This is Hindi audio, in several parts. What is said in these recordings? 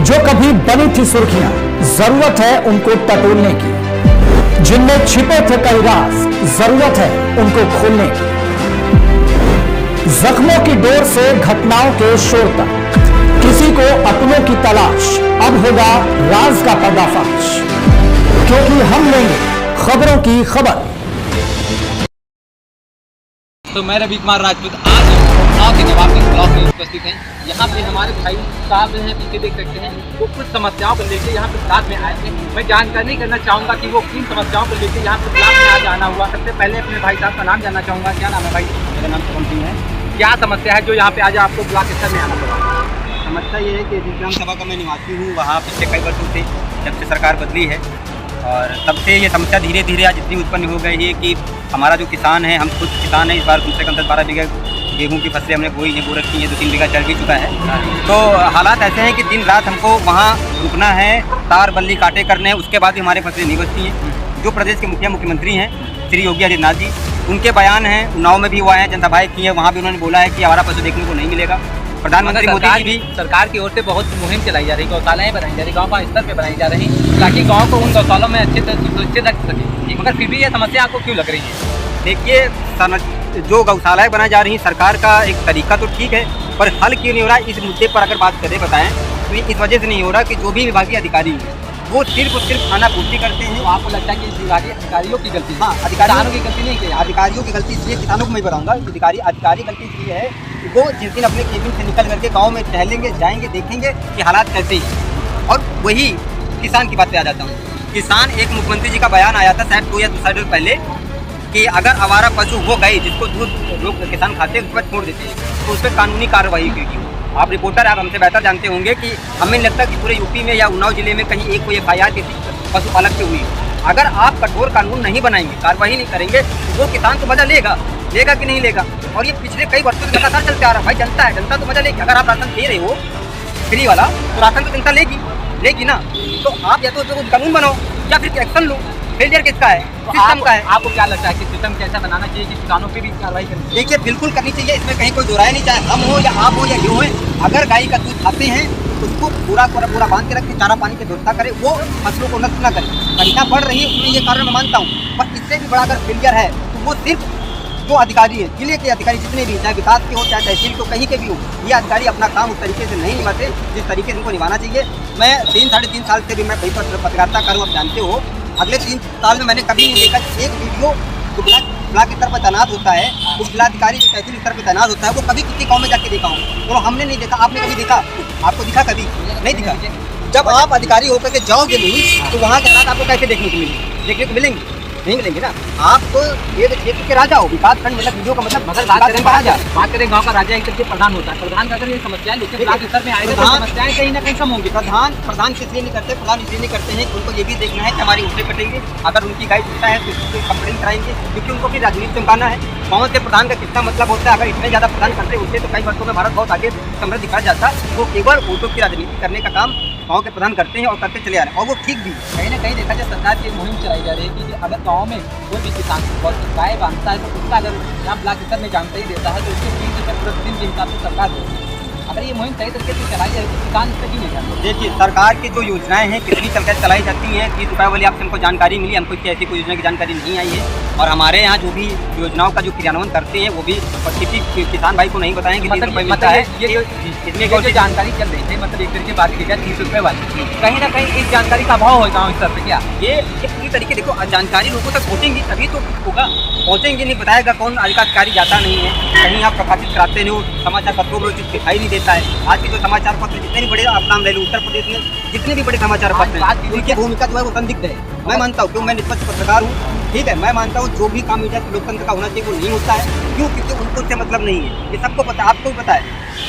जो कभी बनी थी सुर्खियां, जरूरत है उनको टटोलने की। जिनमें छिपे थे कई राज, जरूरत है उनको खोलने की। जख्मों की डोर से घटनाओं के शोर तक, किसी को अपनों की तलाश, अब होगा राज का पर्दाफाश, क्योंकि हम लेंगे खबरों की खबर। तो मैं रवि कुमार राजपूत आज उन्नाव के नवाबगंज ब्लॉक में उपस्थित हैं। यहाँ पे हमारे भाई साहब हैं, पीछे देख सकते हैं, वो कुछ समस्याओं को लेकर यहाँ पे साथ में आए थे। मैं जानकारी करना चाहूँगा कि वो किन समस्याओं को लेकर यहाँ पे ब्लॉक में आज आना हुआ। सबसे पहले अपने भाई साहब का नाम जानना चाहूँगा। क्या नाम है भाई? मेरा नाम पवन सिंह है। क्या समस्या है जो यहाँ पे आज आपको ब्लॉक स्तर में आना पड़ा? समस्या ये है कि विधानसभा का मैं निवासी हूँ, वहाँ पिछले कई वर्षों से जब से सरकार बदली है और तब से ये समस्या धीरे धीरे आज इतनी उत्पन्न हो गई है कि हमारा जो किसान है, हम खुद किसान हैं, इस बार कम से कम 10-12 बीघा गेहूँ की फसलें हमने बोई है, बो रखी है, 2-3 बीघा चल भी चुका है। तो हालात ऐसे हैं कि दिन रात हमको वहाँ रुकना है, तार बल्ली काटे करने हैं, उसके बाद भी हमारे फसलें नहीं बचती हैं। जो प्रदेश के मुख्यमंत्री हैं श्री योगी आदित्यनाथ जी, उनके बयान हैं, उन्नाव में भी हुआ है, जनसभाएं की है, वहाँ भी उन्होंने बोला है कि आवारा पशु देखने को नहीं मिलेगा। प्रधानमंत्री मोदी जी भी सरकार की ओर से बहुत मुहिम चलाई जा रही है, गौशालाएं बनाई जा रही, गाँव का स्तर पे बनाई जा रही ताकि गाँव को उन गौशालों में अच्छे से सुरक्षित रख सके। मगर फिर भी ये समस्या आपको क्यों लग रही है? देखिए, जो गौशालाएं बनाई जा रही हैं, सरकार का एक तरीका तो ठीक है, पर हल क्यों नहीं हो रहा इस मुद्दे पर अगर बात करें बताएं तो ये इस वजह से नहीं हो रहा कि जो भी विभागीय अधिकारी हैं वो सिर्फ और सिर्फ खाना पूर्ति करते हैं। तो आपको लगता है कि इस विभागीय अधिकारियों की गलती? हाँ, किसानों की गलती नहीं है। अधिकारियों की गलती इसलिए, किसानों को मैं बताऊँगा, अधिकारी गलती इसलिए है कि वो जिस दिन अपने केबिन से निकल करके गाँव में टहलेंगे, जाएंगे, देखेंगे कि हालात कैसे हैं, और वही किसान की बात पे आ जाता हूँ। किसान, एक मुख्यमंत्री जी का बयान आया था शायद 2 या 2 साल पहले कि अगर आवारा पशु हो गए जिसको दूध लोग किसान खाते हैं उसके बाद छोड़ देते हैं तो उस पर कानूनी कार्रवाई की। आप रिपोर्टर, आप हमसे बेहतर जानते होंगे कि हमें नहीं लगता कि पूरे यूपी में या उन्नाव जिले में कहीं एक कोई FIR किसी पशुपालक से हुई। अगर आप कठोर कानून नहीं बनाएंगे, कार्रवाई नहीं करेंगे तो वो किसान तो मजा लेगा कि नहीं लेगा। और ये पिछले कई वर्षों से लगातार चलते आ रहा है। भाई जनता तो मजा लेगी। अगर आप राशन दे रहे हो फ्री वाला तो राशन तो जनता लेगी ना। तो आप या तो कानून बनाओ या फिर एक्शन लो। फेलियर किसका है? सिस्टम का है। आपको क्या लगता है कि सिस्टम कैसा बनाना चाहिए कि किसानों पे भी कार्रवाई करनी चाहिए? देखिए, बिल्कुल करनी चाहिए, इसमें कहीं कोई दोहराया नहीं, चाहे हम हो या आप हो या ये हो। अगर गाय का दूध खाते हैं तो उसको पूरा बांध के रखें, चारा पानी की व्यवस्था करें, वो फसलों को नष्ट न करें। घटना बढ़ रही है उसमें ये कारण मैं मानता हूँ, पर इससे भी बड़ा अगर फेलियर है तो वो सिर्फ जो अधिकारी है, जिले के अधिकारी जितने भी, चाहे विकास के हो चाहे तहसील के, कहीं के भी हो, ये अधिकारी अपना काम उस तरीके से नहीं निभाते जिस तरीके से इनको निभाना चाहिए। मैं 3-3.5 साल से भी मैं वही पत्रकारिता करूँ, आप जानते हो। अगले 3 साल में मैंने कभी नहीं देखा एक वीडियो जो ब्लॉक स्तर पर तैनात होता है, उस जिलाधिकारी जो तहसील स्तर पर तैनात होता है, वो कभी किसी गाँव में जाके देखा हूँ। और हमने नहीं देखा। आपने कभी देखा? आपको दिखा? कभी नहीं दिखा। जब आप अधिकारी होकर के जाओगे नहीं तो वहाँ के हालात आपको कैसे देखने को मिलेंगे? नहीं मिलेंगे ना। आप तो ये क्षेत्र के राजा हो, विकास खंड मतलब वीडियो का मतलब मगर बात करें गाँव का राजा एक करके प्रधान होता है। प्रधान का अगर ये समस्या है, लेकिन ब्लॉक स्तर में आएगा तो समस्याएं कहीं ना कहीं कम होंगी। प्रधान इसलिए नहीं करते, प्रधान इसलिए नहीं करते हैं, उनको ये भी देखना है कि हमारी ऊँचे कटेंगे। अगर उनकी गाय टूटा है तो उसको कंप्लेन कराएंगे, क्योंकि उनको भी राजनीति चमकाना है। कौन से प्रधान का कितना मतलब होता है? अगर इतने ज़्यादा प्रधान करते होते तो कई वर्षों में भारत बहुत आगे समृद्ध दिखा जाता। वो केवल वोटों की राजनीति करने का काम गाँव के प्रधान करते हैं और करते चले आ रहे हैं, और वो ठीक भी। कहीं ना कहीं देखा जाए, सरकार की मुहिम चलाई जा रही है कि अगर गाँव में कोई भी किसान गाय बांधता है तो उसका अगर यहाँ ब्लॉक स्तर में जानकारी देता है तो उसके 30 रुपये प्रतिदिन के हिसाब से सरकार देती है। अगर ये मुहिम सही तरीके से चलाई जाए तो किसान इससे क्यों नहीं जानते? देखिए, सरकार की जो योजनाएं हैं कितनी चलाई जाती हैं, 30 रुपये वाली आपसे हमको जानकारी मिली, हमको ऐसी कोई योजना की जानकारी नहीं आई है। और हमारे यहाँ जो भी योजनाओं का जो क्रियान्वयन करते हैं वो भी किसी किसान भाई को नहीं बताएंगे। 30 रुपये मिलता है, इसमें जो जानकारी चल रही है, मतलब एक तरीके बात की जाए 30 रुपये वाली, कहीं ना कहीं इस जानकारी का अभाव है गाँव स्तर पर। क्या ये पूरी तरीके, देखो, जानकारी लोगों तक पहुँचेंगी तभी तो होगा। पहुँचेंगे नहीं, बताएगा कौन? अधिकारी जाता नहीं है, कहीं आप प्रकाशित कराते हो समाचार पत्रों में, चीज़ दिखाई नहीं देता है। आज के जो समाचार पत्र जितने भी बड़े, आप नाम ले लो, उत्तर प्रदेश में जितने भी बड़े समाचार पत्र हैं, उनकी भूमिका जो है वो संदिग्ध है। मैं मानता हूँ, क्यों, मैं निष्पक्ष पत्रकार हूँ, ठीक है। मैं मानता हूँ जो भी काम मीडिया के लोकतंत्र का होना चाहिए वो नहीं होता है। क्यों? क्योंकि उनको उससे मतलब नहीं है, ये सबको पता, आपको भी पता है,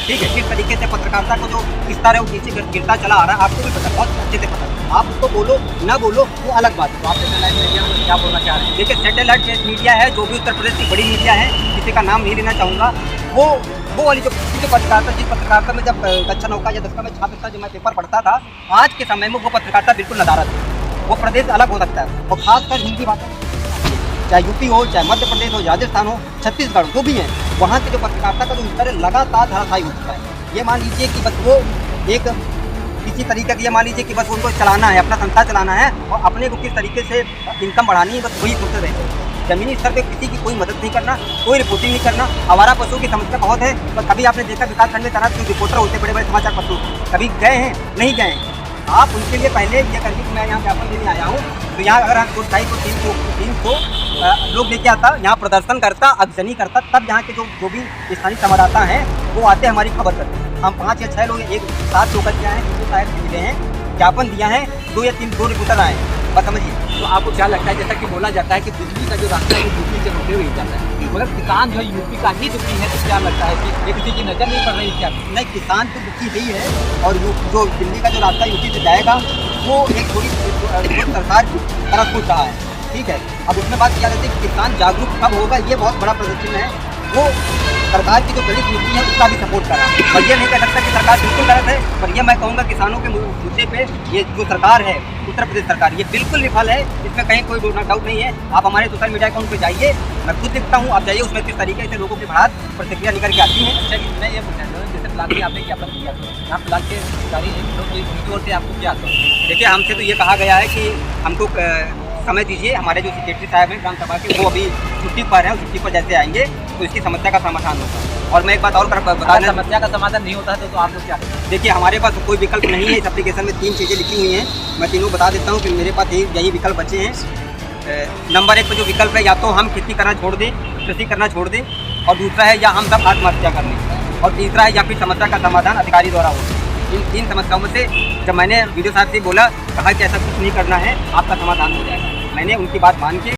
ठीक है। किस तरीके से पत्रकारिता को जो इस तरह वो नीचे गिरता चला आ रहा है, आपको भी पता, बहुत अच्छे से पता। आप उसको बोलो ना बोलो वो अलग बात है। आप सैटेलाइट मीडिया में क्या बोलना चाह रहे हैं? देखिए, सैटेलाइट मीडिया है जो भी उत्तर प्रदेश की बड़ी मीडिया है, किसी का नाम नहीं लेना चाहूँगा, वो वाली जो पत्रकारिता, जिस पत्रकारिता में जब कक्षा 9 या 10 में छात्र था, जब मैं पेपर पढ़ता था, आज के समय में वो पत्रकारिता बिल्कुल नदारद है। वो प्रदेश अलग हो सकता है, और खासकर हिंदी भाषा, चाहे यूपी हो, चाहे मध्य प्रदेश हो, राजस्थान हो, छत्तीसगढ़, जो भी है, वहाँ की जो पत्रकारिता का जो स्तर है लगातार धराशायी हो चुका है। ये मान लीजिए कि बस वो एक किसी तरीके की ये मान लीजिए कि बस उनको चलाना है, अपना संस्था चलाना है और अपने को किस तरीके से इनकम बढ़ानी है, बस वही सोचते रहते हैं। जमीनी स्तर पे किसी की कोई मदद नहीं करना, कोई रिपोर्टिंग नहीं करना। आवारा पशुओं की समस्या बहुत है, तो कभी आपने देखा विकास खंड में तरह के रिपोर्टर होते बड़े बड़े समाचार पत्रों, कभी गए हैं? नहीं गए हैं। आप उनके लिए पहले ये करके कि मैं यहाँ ज्ञापन देने आया हूँ, तो यहाँ अगर हम 200-300 लोग लेके आता, यहाँ प्रदर्शन करता, अगजनी करता, तब यहाँ के जो भी स्थानीय संवाददाता हैं वो आते हमारी खबर करते। हम 5 या 6 लोग एक साथ होकर किया है, दूसरे साइड से मिले हैं, ज्ञापन दिया है, 2 या 3 रिपोर्टर आए हैं, बस समझिए। तो आपको क्या लगता है, जैसा कि बोला जाता है कि बिजली का जो रास्ता है वो यूपी से होते हुए ही जाता है, मगर किसान जो है यूपी का ही दुखी है, तो क्या लगता है कि ये किसी की नज़र नहीं पड़ रही क्या? नहीं, किसान तो दुखी ही है, और जो दिल्ली का जो रास्ता यूपी से जाएगा वो एक थोड़ी सरकार की तरफ सोच रहा है, ठीक है। अब उसमें बात किया जाती है कि किसान जागरूक कब होगा, ये बहुत बड़ा प्रदर्शन है। वो सरकार की जो गलत नीति है उसका भी सपोर्ट कर रहा है, और ये नहीं कह सकता कि सरकार बिल्कुल गलत है, पर ये मैं कहूँगा किसानों के मुद्दे पे ये जो सरकार है, उत्तर प्रदेश सरकार, ये बिल्कुल विफल है, इसमें कहीं कोई डाउट नहीं है। आप हमारे सोशल मीडिया अकाउंट पे जाइए, मैं खुद लिखता हूँ, आप जाइए, उसमें किस तरीके से लोगों की बढ़ात प्रतिक्रिया निकल के आती है। अच्छा, मैं ये पूछना चाहूँ, जैसे प्लान की आपने ज्ञापन दिया था, यहाँ प्लान के अधिकारी हैं, तो उनकी ओर से आपको क्या आता है? देखिए, हमसे तो ये कहा गया है कि हमको समय दीजिए, हमारे जो सेक्रेटरी साहब हैं ग्राम सभा के, वो अभी छुट्टी पर हैं, छुट्टी पर जैसे आएंगे तो इसकी समस्या का समाधान होगा। और मैं एक बात और बता दें, समस्या का समाधान नहीं होता है तो आप लोग क्या करें? देखिए, हमारे पास कोई विकल्प नहीं है। इस एप्लीकेशन में 3 चीज़ें लिखी हुई हैं, मैं तीनों बता देता हूँ कि मेरे पास यही विकल्प बचे हैं। नंबर 1 पर जो विकल्प है, या तो हम खेती करना छोड़ दें, कृषि करना छोड़ दें, और दूसरा है या हम सब आत्महत्या कर लें, और तीसरा है या फिर समस्या का समाधान अधिकारी द्वारा हो। इन 3 समस्याओं में से जब मैंने वीडियो साहब से बोला, कहा कि ऐसा कुछ नहीं करना है, आपका समाधान हो जाएगा, मैंने उनकी बात मान के